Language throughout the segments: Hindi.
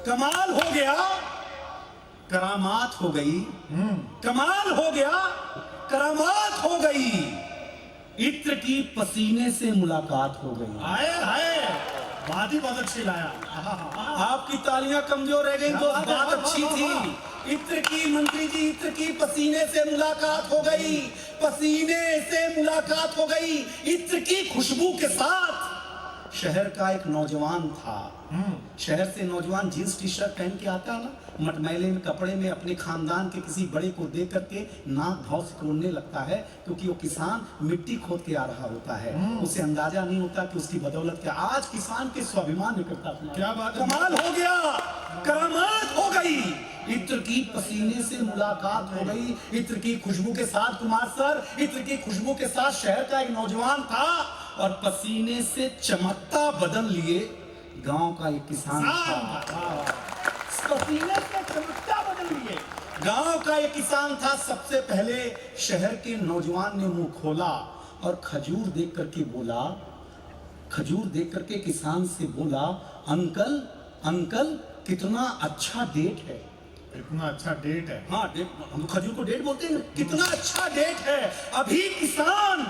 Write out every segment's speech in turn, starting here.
कमाल हो गया, करामात हो गई। कमाल हो गया, करामात हो गई। इत्र की पसीने से मुलाकात हो गई। हाय हाय, बात ही बहुत अच्छी लाया। आपकी तालियां कमजोर रह गई तो बात अच्छी थी। इत्र की, मंत्री जी, इत्र की पसीने से मुलाकात हो गई। पसीने से मुलाकात हो गई इत्र की खुशबू के साथ। शहर का एक नौजवान था। शहर से नौजवान जींस टी शर्ट पहन के आता ना, मटमैले में कपड़े में अपने खानदान के किसी बड़े को देख करके नाक भाव से तोड़ने लगता है, क्योंकि वो किसान मिट्टी खोद के आ रहा होता है। उसे अंदाजा नहीं होता कि उसकी बदौलत क्या आज किसान के स्वाभिमान निकलता। क्या बात है। कमाल हो गया, करामात हो गई। इत्र की पसीने से मुलाकात हो गई, इत्र की खुशबू के साथ। कुमार सर, इत्र की खुशबू के साथ शहर का एक नौजवान था और पसीने से चमकता बदन लिए गांव का एक किसान था। पसीने से चमकता बदन लिए गांव का एक किसान था। सबसे पहले शहर के नौजवान ने मुंह खोला और खजूर देख करके बोला, खजूर देख करके किसान से बोला, अंकल अंकल कितना अच्छा डेट है। इतना अच्छा डेट है। हाँ, डेट, हम खजूर को डेट बोलते हैं। कितना अच्छा डेट है। अभी किसान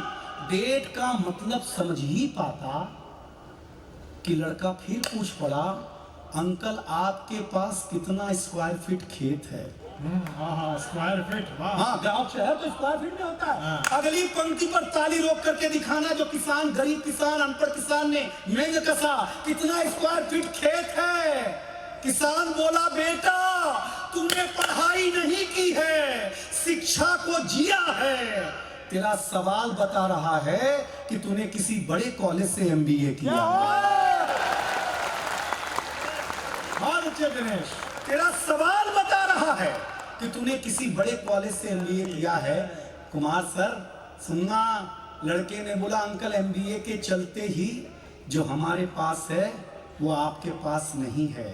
डेट का मतलब समझ ही पाता कि लड़का फिर पूछ पड़ा, अंकल आपके पास कितना स्क्वायर फीट खेत है। Square feet. हाँ, गांव शहर तो स्क्वायर फीट में होता है। अगली पंक्ति पर ताली रोक करके दिखाना जो किसान, गरीब किसान, अनपढ़ किसान ने मेंज कसा, कितना स्क्वायर फीट खेत है। किसान बोला, बेटा तूने पढ़ाई नहीं की है, शिक्षा को जिया है। तेरा सवाल बता रहा है कि तूने किसी बड़े कॉलेज से एमबीए किया है। बहुत अच्छे दिनेश। तेरा सवाल बता रहा है कि तूने किसी बड़े कॉलेज से एमबीए किया है। कुमार सर सुनना, लड़के ने बोला, अंकल एमबीए के चलते ही जो हमारे पास है वो आपके पास नहीं है।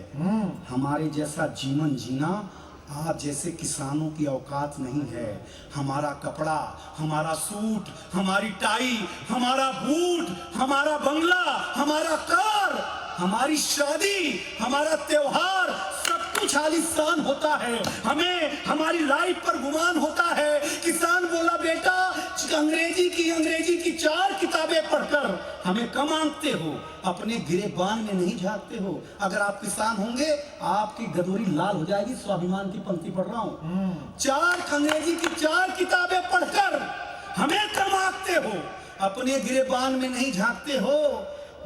हमारे जैसा जीवन जीना आप जैसे किसानों की औकात नहीं है। हमारा कपड़ा, हमारा सूट, हमारी टाई, हमारा बूट, हमारा बंगला, हमारा कार, हमारी शादी, हमारा त्योहार, सब कुछ आलीशान होता है। हमें हमारी लाइफ पर गुमान होता है। किसान बोला, बेटा अंग्रेजी की 4 किताबें पढ़कर हमें कम आंकते हो, अपने गिरेबान में नहीं झांकते हो। अगर आप किसान होंगे आपकी गदोरी लाल हो जाएगी। स्वाभिमान की पंक्ति पढ़ रहा हूँ। 4 अंग्रेजी की 4 किताबें पढ़कर हमें कम आंकते हो, अपने गिरेबान में नहीं झांकते हो।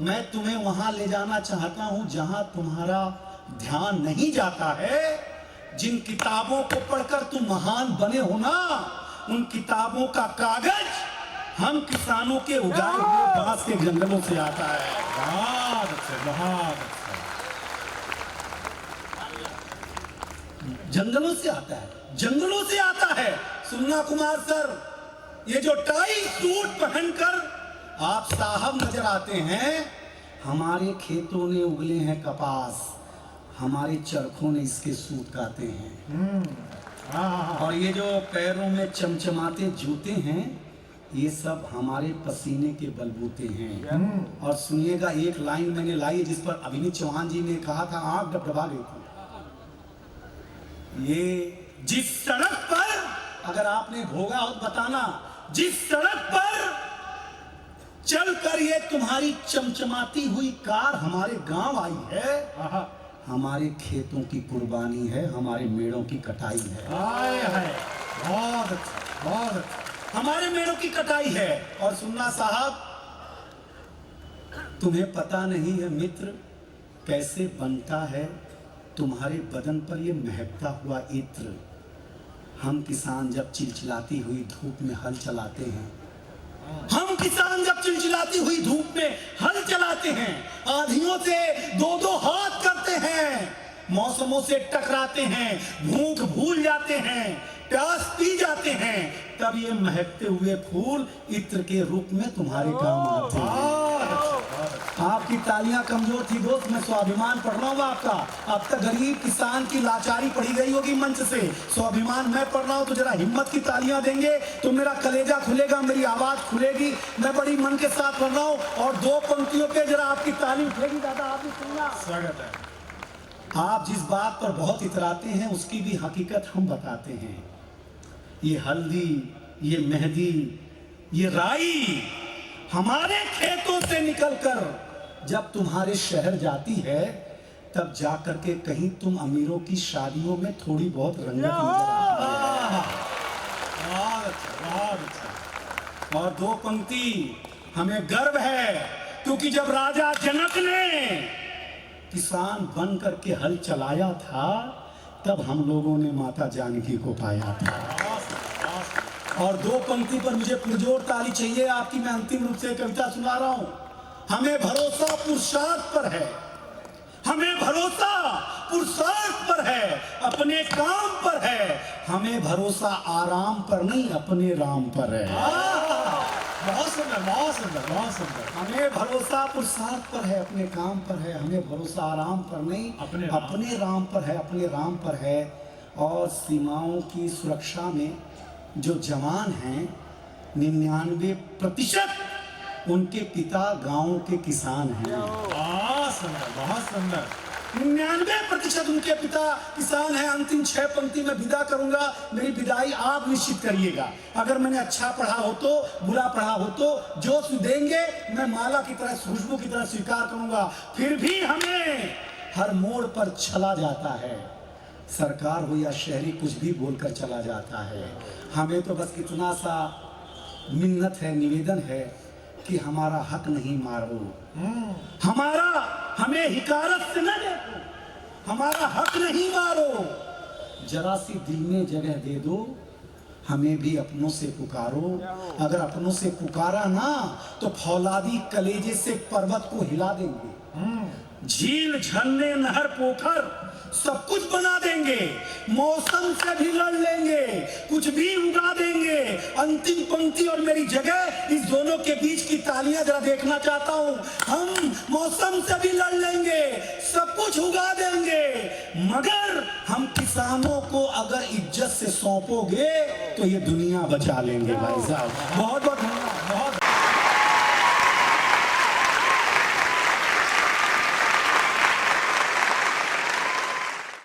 मैं तुम्हें वहां ले जाना चाहता हूं जहां तुम्हारा ध्यान नहीं जाता है। जिन किताबों को पढ़कर तुम महान बने हो ना, उन किताबों का कागज हम किसानों के उगाए हुए बांस के जंगलों से आता है। बहुत अच्छे, बहुत अच्छे। जंगलों से आता है, जंगलों से आता है। सुनना कुमार सर, ये जो टाई सूट पहनकर आप साहब नजर आते हैं, हमारे खेतों ने उगले हैं कपास, हमारे चरखों ने इसके सूत काटे हैं। और ये जो पैरों में चमचमाते जूते हैं, ये सब हमारे पसीने के बलबूते हैं। और सुनिएगा, एक लाइन मैंने लाई जिस पर अभिनीत चौहान जी ने कहा था, आंख डबडबा गई थी। ये जिस सड़क पर, अगर आपने भोगा हो तो बताना, जिस सड़क पर चलकर ये तुम्हारी चमचमाती हुई कार हमारे गांव आई है, हमारे खेतों की कुर्बानी है, हमारे मेड़ों की कटाई है। हाय हाय, बहुत अच्छा, बहुत अच्छा। हमारे मेड़ों की कटाई है। और सुनना साहब, तुम्हें पता नहीं है मित्र कैसे बनता है तुम्हारे बदन पर ये महकता हुआ इत्र। हम किसान जब चिलचिलाती हुई धूप में हल चलाते हैं, हम किसान जब चिलचिलाती हुई धूप में हल चलाते हैं, आंधियों से 2-2 हाथ करते हैं, मौसमों से टकराते हैं, भूख भूल जाते हैं, प्यास पी जाते हैं, तब ये महकते हुए फूल इत्र के रूप में तुम्हारे काम आते हैं। आपकी तालियां कमजोर थी दोस्त, मैं स्वाभिमान पढ़ रहा हूँ आपका। अब तक गरीब किसान की लाचारी पढ़ी गई होगी मंच से, स्वाभिमान मैं पढ़ रहा हूँ, तो जरा हिम्मत की तालियां देंगे तो मेरा कलेजा खुलेगा, मेरी आवाज खुलेगी। मैं बड़ी मन के साथ पढ़ रहा हूँ और 2 पंक्तियों पे जरा आपकी ताली उठेगी। दादा आप भी सुनना। स्वागत है। आप जिस बात पर बहुत इतराते हैं उसकी भी हकीकत हम बताते हैं। ये हल्दी, ये मेहंदी, ये राई हमारे खेतों से निकलकर जब तुम्हारे शहर जाती है तब जाकर के कहीं तुम अमीरों की शादियों में थोड़ी बहुत रंगत नजर आती है। बहुत अच्छा, बहुत अच्छा। और दो पंक्ति हमें गर्व है, क्योंकि जब राजा जनक ने किसान बन करके हल चलाया था तब हम लोगों ने माता जानकी को पाया था। और दो पंक्ति पर मुझे पुरजोर ताली चाहिए आपकी। मैं अंतिम रूप से कविता सुना रहा हूं। हमें भरोसा पुरुषार्थ पर है, हमें भरोसा पुरुषार्थ पर है, अपने काम पर है। हमें भरोसा आराम पर नहीं, अपने राम पर है। बहुत सुंदर, बहुत सुंदर, बहुत सुंदर। हमें भरोसा पुरुषार्थ पर है, अपने काम पर है। हमें भरोसा आराम पर नहीं, अपने राम पर है, अपने राम पर है। और सीमाओं की सुरक्षा में जो जवान हैं 99% उनके पिता गांव के किसान हैं। बहुत सुंदर, बहुत सुंदर। 99% उनके पिता किसान हैं। अंतिम 6 पंक्ति में विदा करूंगा, मेरी विदाई आप निश्चित करिएगा। अगर मैंने अच्छा पढ़ा हो तो, बुरा पढ़ा हो तो, जो देंगे मैं माला की तरह, खुशबू की तरह स्वीकार करूंगा। फिर भी हमें हर मोड़ पर चला जाता है, सरकार हो या शहरी, कुछ भी बोलकर चला जाता है। हमें तो बस इतना सा मिन्नत है, निवेदन है कि हमारा हक नहीं मारो, हमें हिकारत से न देखो, हमारा हक नहीं मारो, जरा सी दिल में जगह दे दो, हमें भी अपनों से पुकारो। अगर अपनों से पुकारा ना तो फौलादी कलेजे से पर्वत को हिला देंगे। झील, झरने, नहर, पोखर सब कुछ बना देंगे, मौसम से भी लड़ लेंगे, कुछ भी उगा देंगे। अंतिम पंक्ति और मेरी जगह, इस दोनों के बीच की तालियां जरा देखना चाहता हूं। हम मौसम से भी लड़ लेंगे, सब कुछ उगा देंगे, मगर हम किसानों को अगर इज्जत से सौंपोगे तो ये दुनिया बचा लेंगे भाई साहब। बहुत बहुत